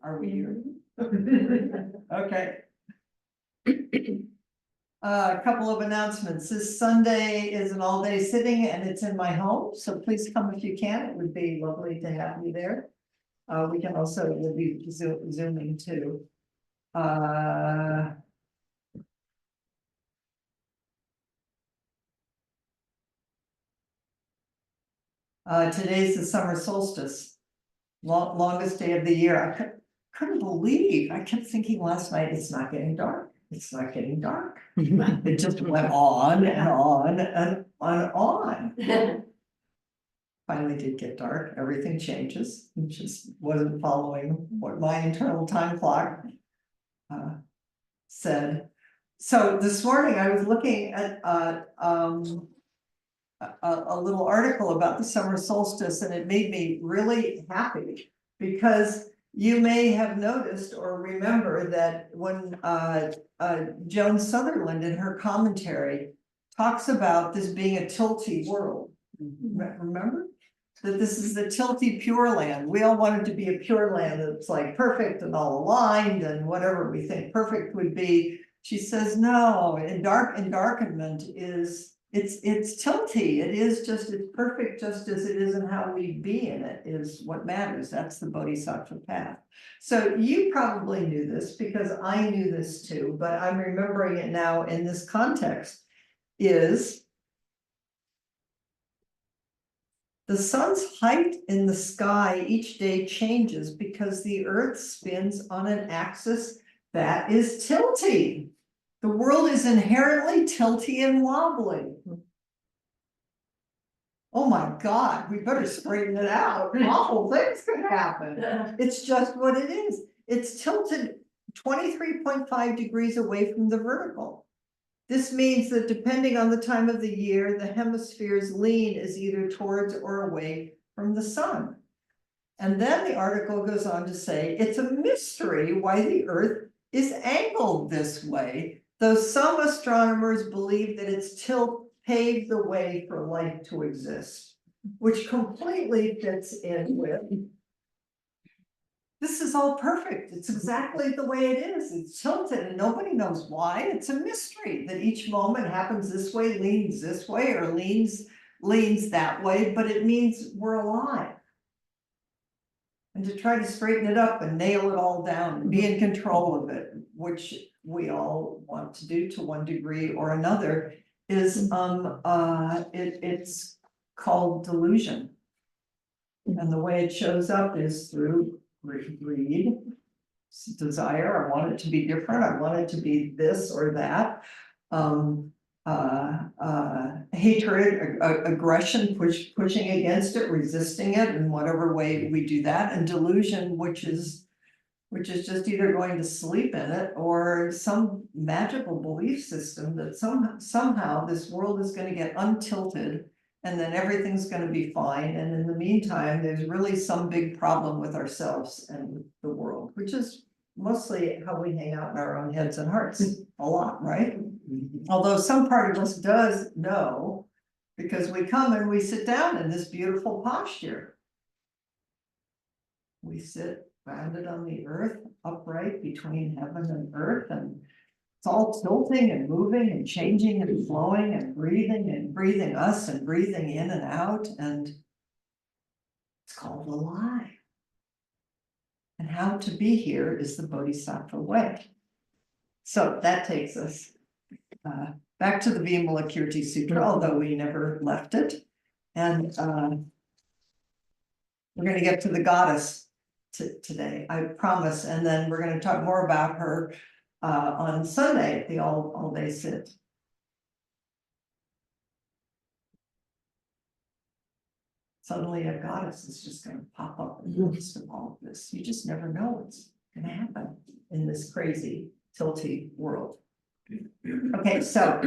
Are we here? Okay. A couple of announcements. This Sunday is an all-day sitting and it's in my home, so please come if you can. It would be lovely to have you there. We can also, we'll be zooming too. Today's the summer solstice, longest day of the year. I couldn't believe, I kept thinking last night, it's not getting dark. It's not getting dark. It just went on and on and on. Finally did get dark. Everything changes. It just wasn't following what my internal time clock said. So this morning I was looking at a little article about the summer solstice, and it made me really happy because you may have noticed or remember that when Joan Sutherland in her commentary talks about this being a tilty world. Remember? That this is the tilty pure land. We all wanted to be a pure land that's like perfect and all aligned and whatever we think perfect would be. She says, no, endarkenment is it's tilty. It is just, it's perfect just as it is, and how we be in it is what matters. That's the Bodhisattva path. So you probably knew this because I knew this too, but I'm remembering it now in this context is the sun's height in the sky each day changes because the earth spins on an axis that is tilty. The world is inherently tilty and wobbly. Oh my God, we better straighten it out. Awful things could happen. It's just what it is. It's tilted 23.5 degrees away from the vertical. This means that depending on the time of the year, the hemisphere's lean is either towards or away from the sun. And then the article goes on to say, it's a mystery why the earth is angled this way, though some astronomers believe that its tilt paved the way for life to exist, which completely fits in with this is all perfect. It's exactly the way it is. It's tilted and nobody knows why. It's a mystery that each moment happens this way, leans this way, or leans that way, but it means we're alive. And to try to straighten it up and nail it all down and be in control of it, which we all want to do to one degree or another, is it's called delusion. And the way it shows up is through greed, desire. I want it to be different. I want it to be this or that. Hatred, aggression, pushing against it, resisting it in whatever way we do that, and delusion, which is just either going to sleep in it or some magical belief system that somehow this world is going to get untilted and then everything's going to be fine. And in the meantime, there's really some big problem with ourselves and the world, which is mostly how we hang out in our own heads and hearts a lot, right? Although some part of us does know, because we come and we sit down in this beautiful posture. We sit grounded on the earth, upright between heaven and earth, and it's all tilting and moving and changing and flowing and breathing us and breathing in and out, and it's called alive. And how to be here is the Bodhisattva way. So that takes us back to the Vimilakirti Sutra, although we never left it. And we're going to get to the goddess today, I promise. And then we're going to talk more about her on Sunday at the all-day sit. Suddenly a goddess is just going to pop up in the midst of all of this. You just never know what's going to happen in this crazy, tilty world. Okay, so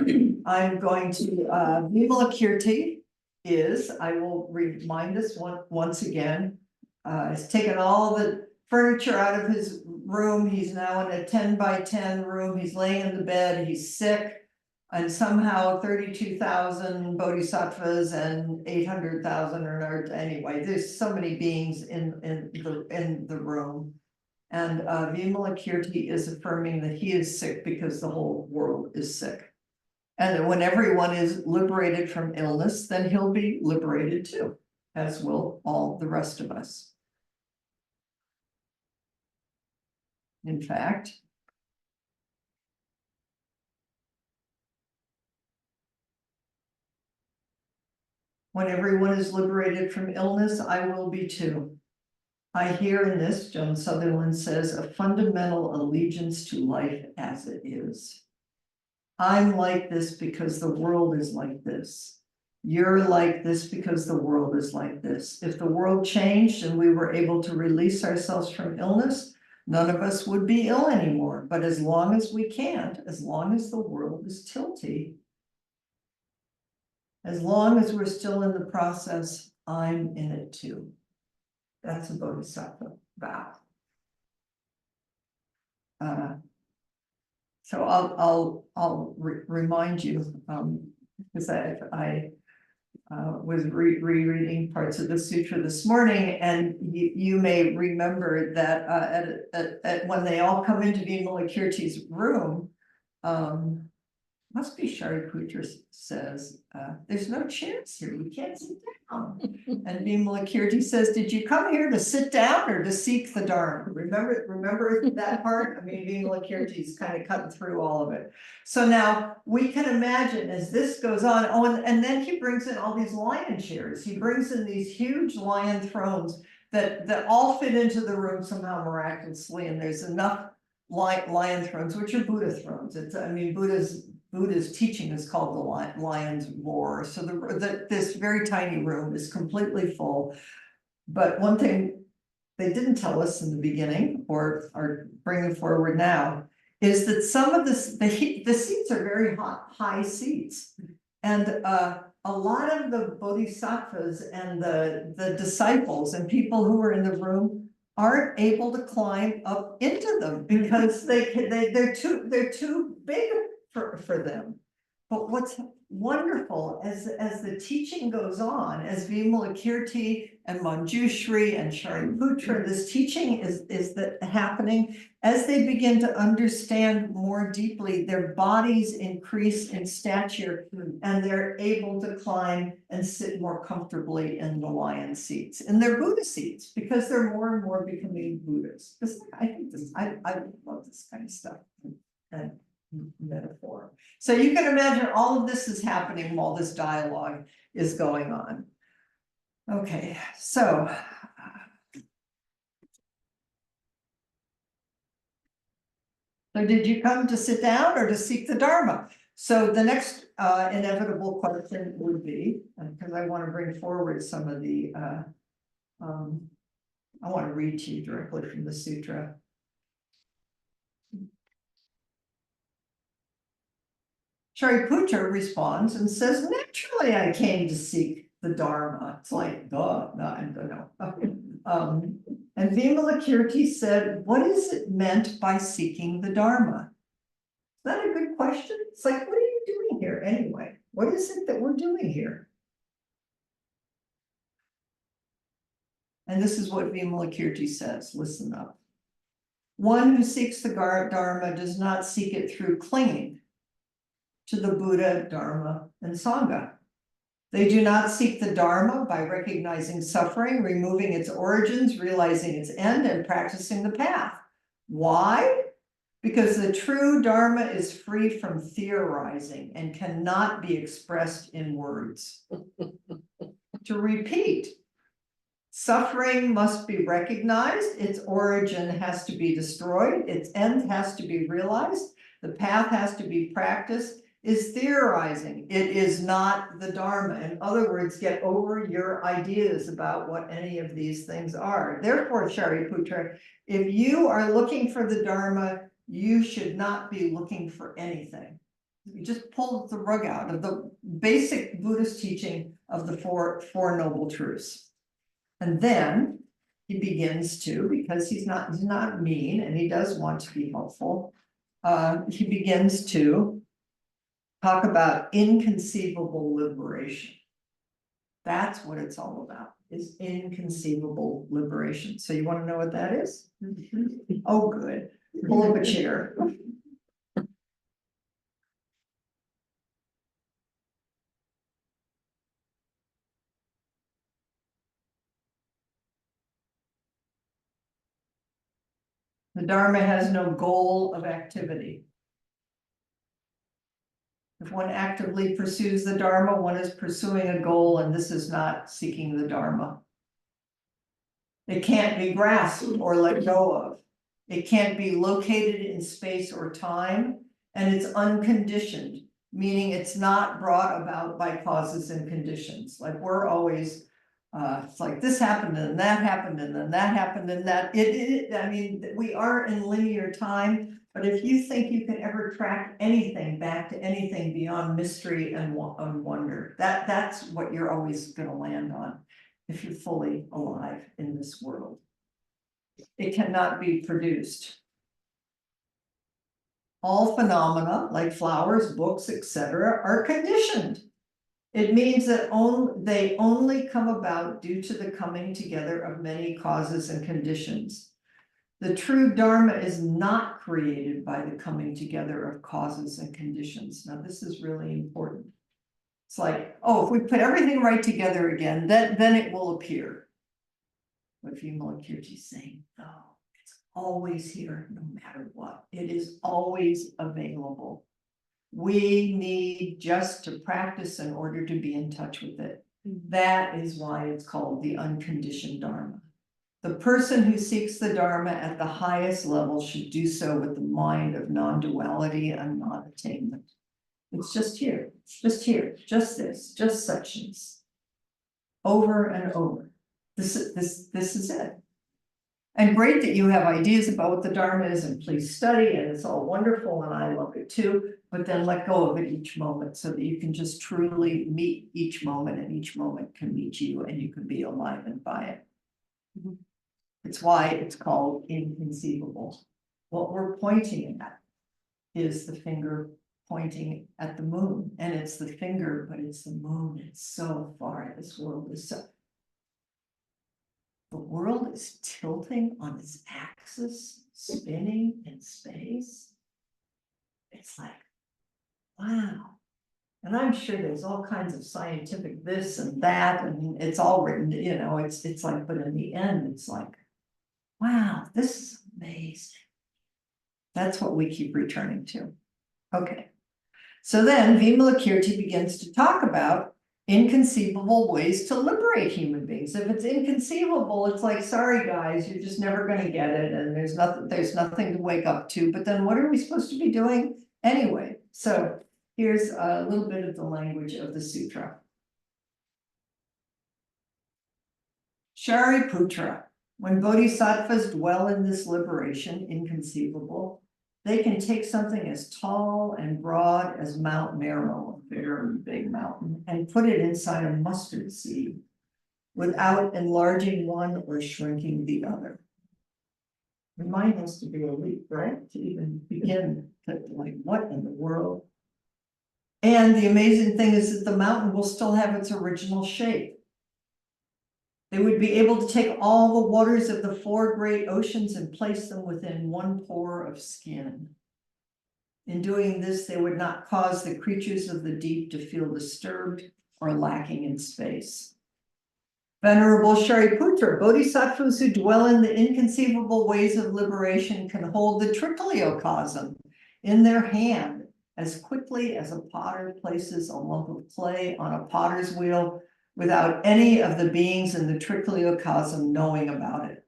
I'm going to, Vimilakirti is, I will remind us once again, has taken all the furniture out of his room. He's now in a 10 by 10 room. He's laying in the bed. He's sick. And somehow 32,000 bodhisattvas and 800,000 or anyway, there's so many beings in the room. And Vimilakirti is affirming that he is sick because the whole world is sick. And that when everyone is liberated from illness, then he'll be liberated too, as will all the rest of us. In fact, when everyone is liberated from illness, I will be too. I hear in this, Joan Sutherland says, a fundamental allegiance to life as it is. I'm like this because the world is like this. You're like this because the world is like this. If the world changed and we were able to release ourselves from illness, none of us would be ill anymore. But as long as we can't, as long as the world is tilty, as long as we're still in the process, I'm in it too. That's a bodhisattva vow. So I'll remind you, because I was rereading parts of the sutra this morning, and you may remember that when they all come into Vimilakirti's room, must be Shariputra says, there's no chairs here, you can't sit down. And Vimilakirti says, did you come here to sit down or to seek the Dharma? Remember that part? I mean, Vimilakirti's kind of cutting through all of it. So now we can imagine as this goes on, and then he brings in all these lion chairs. He brings in these huge lion thrones that all fit into the room somehow miraculously, and there's enough lion thrones, which are Buddha thrones. It's, I mean, Buddha's teaching is called the lion's roar. So this very tiny room is completely full. But one thing they didn't tell us in the beginning, or are bringing forward now, is that some of the seats are very high seats. And a lot of the bodhisattvas and the disciples and people who are in the room aren't able to climb up into them because they're too big for them. But what's wonderful as the teaching goes on, as Vimilakirti and Manjushri and Shariputra, this teaching is that happening as they begin to understand more deeply, their bodies increase in stature and they're able to climb and sit more comfortably in the lion seats, in their Buddha seats, because they're more and more becoming Buddhas. I think I love this kind of stuff. And metaphor. So you can imagine all of this is happening while this dialogue is going on. Okay, so did you come to sit down or to seek the Dharma? So the next inevitable question would be, because I want to bring forward some of the, I want to read to you directly from the sutra. Shariputra responds and says, naturally I came to seek the Dharma. It's like, duh, no. And Vimilakirti said, what is it meant by seeking the Dharma? Is that a good question? It's like, what are you doing here anyway? What is it that we're doing here? And this is what Vimilakirti says, listen up. One who seeks the Dharma does not seek it through clinging to the Buddha, Dharma, and Sangha. They do not seek the Dharma by recognizing suffering, removing its origins, realizing its end, and practicing the path. Why? Because the true Dharma is free from theorizing and cannot be expressed in words. To repeat, suffering must be recognized, its origin has to be destroyed, its end has to be realized, the path has to be practiced, is theorizing. It is not the Dharma. In other words, get over your ideas about what any of these things are. Therefore, Shariputra, if you are looking for the Dharma, you should not be looking for anything. You just pull the rug out of the basic Buddhist teaching of the four noble truths. And then he begins to, because he's not mean and he does want to be helpful, he begins to talk about inconceivable liberation. That's what it's all about. is inconceivable liberation. So you want to know what that is? Oh, good. Pull up a chair. The Dharma has no goal of activity. If one actively pursues the Dharma, one is pursuing a goal, and this is not seeking the Dharma. It can't be grasped or let go of. It can't be located in space or time, and it's unconditioned, meaning it's not brought about by causes and conditions. Like we're always, it's like this happened and that happened and then that happened and that. I mean, we are in linear time, but if you think you can ever track anything back to anything beyond mystery and wonder, that's what you're always going to land on if you're fully alive in this world. It cannot be produced. All phenomena, like flowers, books, etc., are conditioned. It means that they only come about due to the coming together of many causes and conditions. The true Dharma is not created by the coming together of causes and conditions. Now, this is really important. It's like, oh, if we put everything right together again, then it will appear. What Vimilakirti is saying, no, it's always here, no matter what. It is always available. We need just to practice in order to be in touch with it. That is why it's called the unconditioned Dharma. The person who seeks the Dharma at the highest level should do so with the mind of non-duality and non-attainment. It's just here, just this, just sections. Over and over. This is it. And great that you have ideas about what the Dharma is, and please study, and it's all wonderful, and I love it too, but then let go of it each moment so that you can just truly meet each moment, and each moment can meet you, and you can be enlivened by it. It's why it's called inconceivable. What we're pointing at is the finger pointing at the moon, and it's the finger, but it's the moon. It's so far. This world is so. The world is tilting on its axis, spinning in space. It's like, wow. And I'm sure there's all kinds of scientific this and that, and it's all written, you know, it's like, but in the end, it's like, wow, this is amazing. That's what we keep returning to. Okay. So then Vimilakirti begins to talk about inconceivable ways to liberate human beings. If it's inconceivable, it's like, sorry guys, you're just never going to get it, and there's nothing to wake up to. But then what are we supposed to be doing anyway? So here's a little bit of the language of the sutra. Shariputra, when bodhisattvas dwell in this liberation, inconceivable, they can take something as tall and broad as Mount Meru, a very big mountain, and put it inside a mustard seed without enlarging one or shrinking the other. The mind has to be a leap, right? To even begin to, like, what in the world? And the amazing thing is that the mountain will still have its original shape. They would be able to take all the waters of the 4 great oceans and place them within 1 pore of skin. In doing this, they would not cause the creatures of the deep to feel disturbed or lacking in space. Venerable Shariputra, bodhisattvas who dwell in the inconceivable ways of liberation can hold the trichiliocosm in their hand as quickly as a potter places a lump of clay on a potter's wheel without any of the beings in the trichiliocosm knowing about it.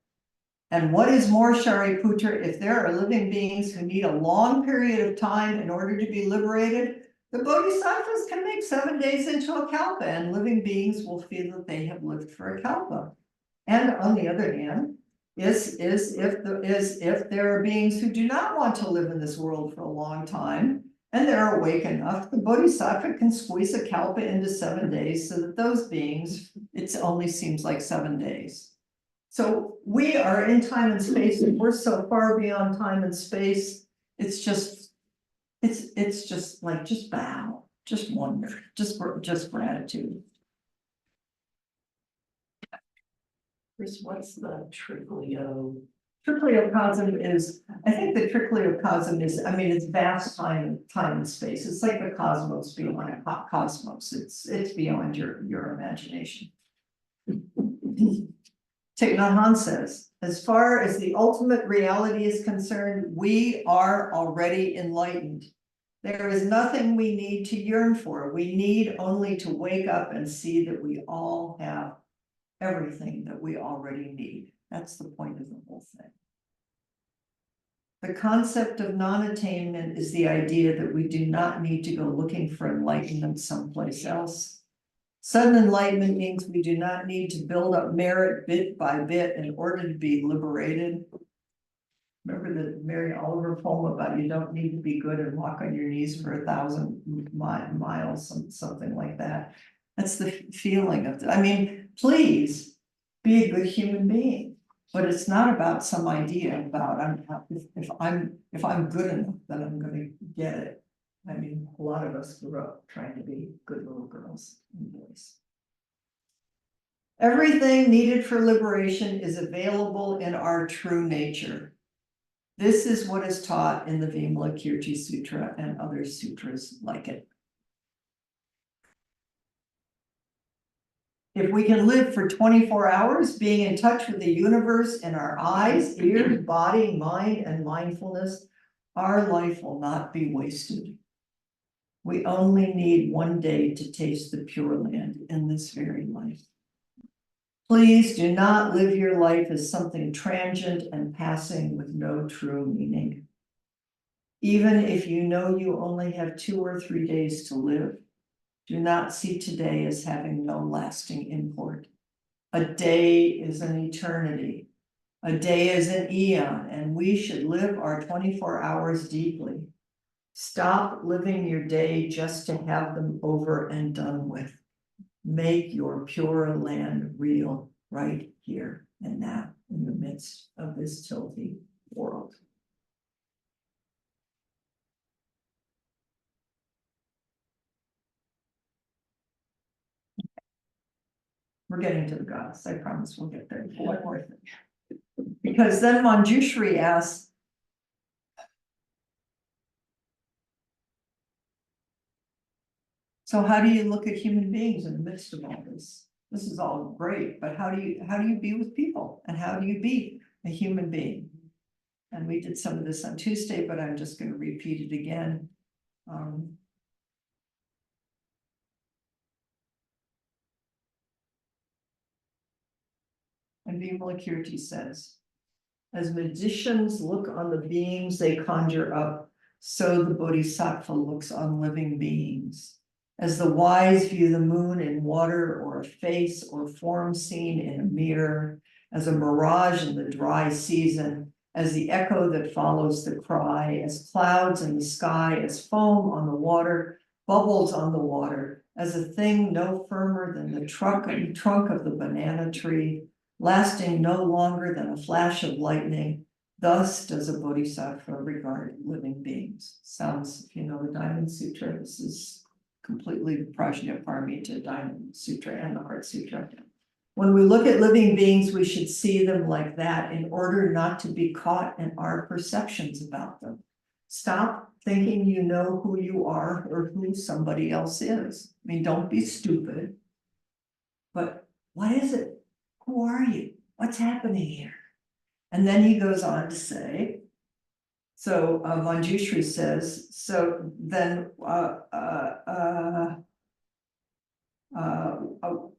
And what is more, Shariputra, if there are living beings who need a long period of time in order to be liberated, the bodhisattvas can make 7 days into a kalpa, and living beings will feel that they have lived for a kalpa. And on the other hand, if there are beings who do not want to live in this world for a long time, and they're awake enough, the bodhisattva can squeeze a kalpa into 7 days so that those beings, it only seems like 7 days. So we are in time and space, and we're so far beyond time and space. It's just like, just bow, just wonder, just gratitude. Chris, what's the triclio? Tricliocosm is, I think the tricliocosm is, I mean, it's vast time and space. It's like the cosmos beyond a cosmos. It's beyond your imagination. Thich Nhat Hanh says, as far as the ultimate reality is concerned, we are already enlightened. There is nothing we need to yearn for. We need only to wake up and see that we all have everything that we already need. That's the point of the whole thing. The concept of non-attainment is the idea that we do not need to go looking for enlightenment someplace else. Sudden enlightenment means we do not need to build up merit bit by bit in order to be liberated. Remember the Mary Oliver poem about you don't need to be good and walk on your knees for 1,000 miles, something like that. That's the feeling of it. I mean, please be a good human being, but it's not about some idea about if I'm good enough, then I'm going to get it. I mean, a lot of us grew up trying to be good little girls and boys. Everything needed for liberation is available in our true nature. This is what is taught in the Vimilakirti Sutra and other sutras like it. If we can live for 24 hours, being in touch with the universe in our eyes, ears, body, mind, and mindfulness, our life will not be wasted. We only need one day to taste the Pure Land in this very life. Please do not live your life as something transient and passing with no true meaning. Even if you know you only have 2 or 3 days to live, do not see today as having no lasting import. A day is an eternity. A day is an eon, and we should live our 24 hours deeply. Stop living your day just to have them over and done with. Make your Pure Land real right here and now in the midst of this tilty world. We're getting to the gods. I promise we'll get there. One more thing. Because then Manjushri asks, so how do you look at human beings in the midst of all this? This is all great, but how do you be with people? And how do you be a human being? And we did some of this on Tuesday, but I'm just going to repeat it again. And Vimilakirti says, as magicians look on the beings they conjure up, so the Bodhisattva looks on living beings. As the wise view the moon in water, or a face or form seen in a mirror, as a mirage in the dry season, as the echo that follows the cry, as clouds in the sky, as foam on the water, bubbles on the water, as a thing no firmer than the trunk of the banana tree, lasting no longer than a flash of lightning, thus does a bodhisattva regard living beings. Sounds, if you know the Diamond Sutra, this is completely the Prajnaparamita Diamond Sutra and the Heart Sutra. When we look at living beings, we should see them like that in order not to be caught in our perceptions about them. Stop thinking you know who you are or who somebody else is. I mean, don't be stupid. But what is it? Who are you? What's happening here? And then he goes on to say, so Manjushri says, so then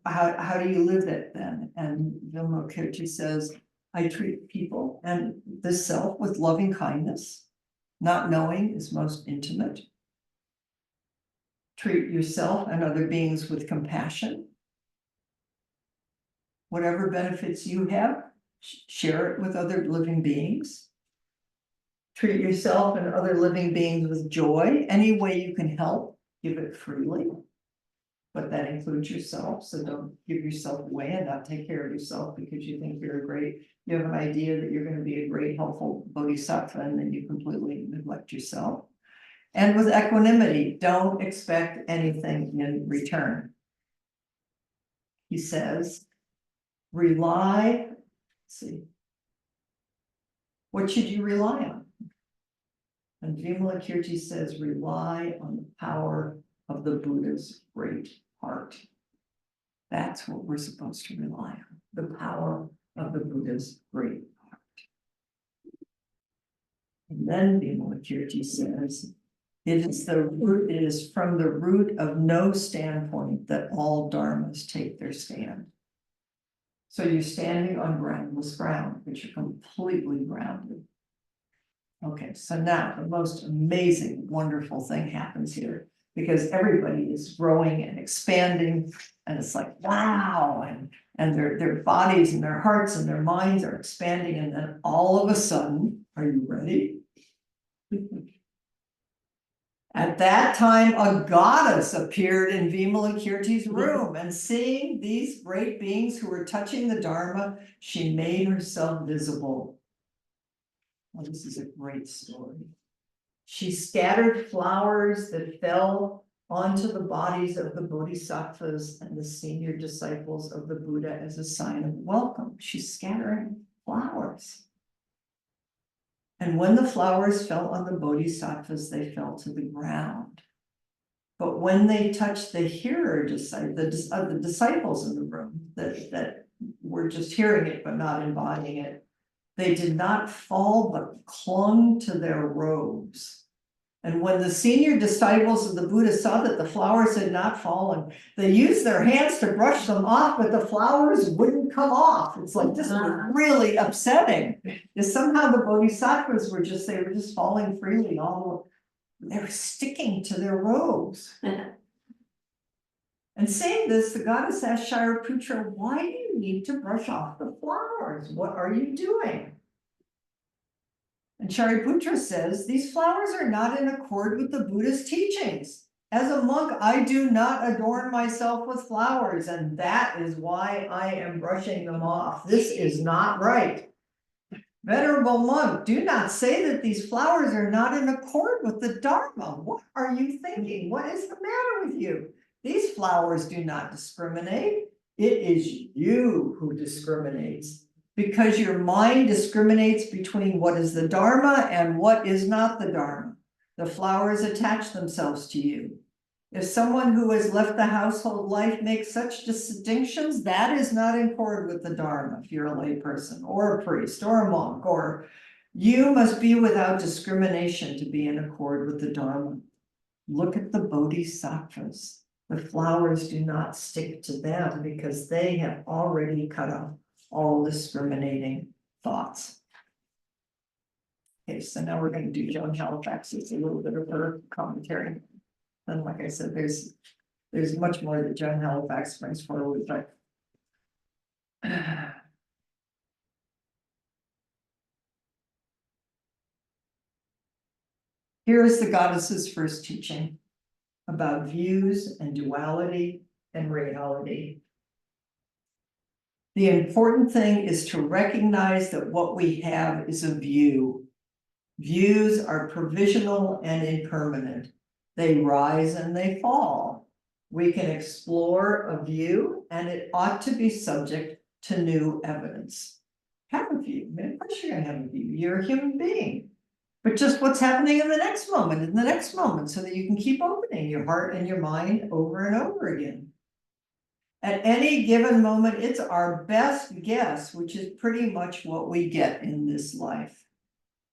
how do you live it then? And Vimilakirti says, I treat people and the self with loving kindness. Not knowing is most intimate. Treat yourself and other beings with compassion. Whatever benefits you have, share it with other living beings. Treat yourself and other living beings with joy. Any way you can help, give it freely. But that includes yourself. So don't give yourself away and not take care of yourself because you think you have an idea that you're going to be a great, helpful bodhisattva, and then you completely neglect yourself. And with equanimity, don't expect anything in return. He says, rely see. What should you rely on? And Vimilakirti says, rely on the power of the Buddha's great heart. That's what we're supposed to rely on, the power of the Buddha's great heart. And then Vimilakirti says, it is from the root of no standpoint that all dharmas take their stand. So you're standing on groundless ground, but you're completely grounded. Okay, so now the most amazing, wonderful thing happens here, because everybody is growing and expanding, and it's like, wow, and their bodies and their hearts and their minds are expanding, and then all of a sudden, are you ready? At that time, a goddess appeared in Vimalakirti's room, and seeing these great beings who were touching the Dharma, she made herself visible. Well, this is a great story. She scattered flowers that fell onto the bodies of the bodhisattvas and the senior disciples of the Buddha as a sign of welcome. She's scattering flowers. And when the flowers fell on the bodhisattvas, they fell to the ground. But when they touched the hearer, the disciples in the room that were just hearing it but not embodying it, they did not fall but clung to their robes. And when the senior disciples of the Buddha saw that the flowers had not fallen, they used their hands to brush them off, but the flowers wouldn't come off. It's like, this was really upsetting. Because somehow the bodhisattvas were just falling freely. They were sticking to their robes. And saying this, the goddess asked Shariputra, why do you need to brush off the flowers? What are you doing? And Shariputra says, these flowers are not in accord with the Buddha's teachings. As a monk, I do not adorn myself with flowers, and that is why I am brushing them off. This is not right. Venerable monk, do not say that these flowers are not in accord with the Dharma. What are you thinking? What is the matter with you? These flowers do not discriminate. It is you who discriminates, because your mind discriminates between what is the Dharma and what is not the Dharma. The flowers attach themselves to you. If someone who has left the household life makes such distinctions, that is not in accord with the Dharma. If you're a layperson or a priest or a monk, or you must be without discrimination to be in accord with the Dharma. Look at the bodhisattvas. The flowers do not stick to them because they have already cut off all discriminating thoughts. Okay, so now we're going to do Joan Halifax's, a little bit of her commentary. And like I said, there's much more that Joan Halifax brings forward, but here is the goddess's first teaching about views and duality and reality. The important thing is to recognize that what we have is a view. Views are provisional and impermanent. They rise and they fall. We can explore a view, and it ought to be subject to new evidence. Have a view. Of course you're going to have a view. You're a human being. But just what's happening in the next moment, so that you can keep opening your heart and your mind over and over again. At any given moment, it's our best guess, which is pretty much what we get in this life.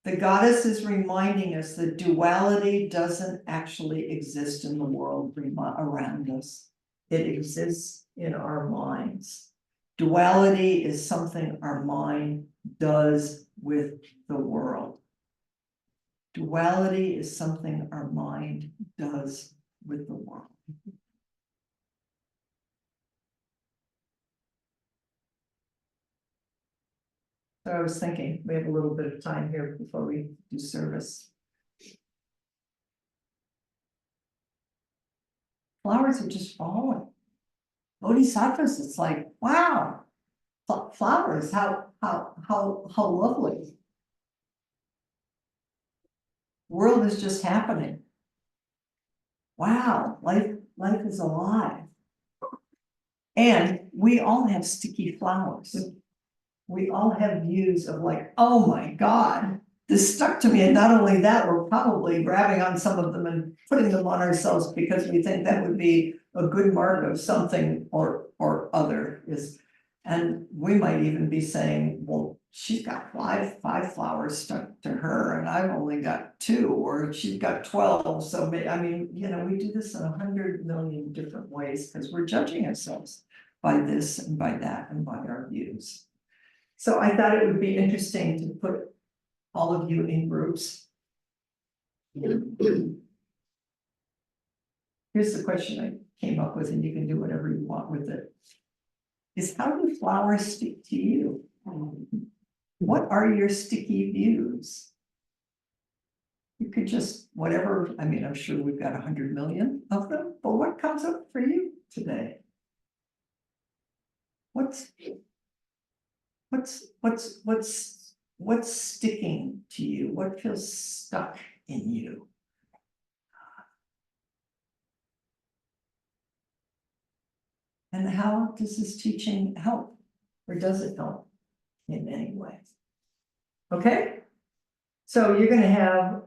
The goddess is reminding us that duality doesn't actually exist in the world around us. It exists in our minds. Duality is something our mind does with the world. Duality is something our mind does with the world. So I was thinking, we have a little bit of time here before we do service. Flowers are just falling. Bodhisattvas, it's like, wow, flowers, how lovely. World is just happening. Wow, life is alive. And we all have sticky flowers. we all have views of like, oh my God, this stuck to me. And not only that, we're probably grabbing on some of them and putting them on ourselves because we think that would be a good mark of something or other is. And we might even be saying, well, she's got five flowers stuck to her and I've only got 2, or she's got 12. So I mean, you know, we do this in 100 million different ways because we're judging ourselves by this and by that and by our views. So I thought it would be interesting to put all of you in groups. Here's the question I came up with, and you can do whatever you want with it. Is how do flowers stick to you? What are your sticky views? You could just, whatever, I mean, I'm sure we've got 100 million of them, but what comes up for you today? What's sticking to you? What feels stuck in you? And how does this teaching help? Or does it help in any way? Okay, so you're gonna have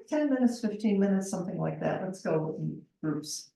10 minutes, 15 minutes, something like that. Let's go in groups.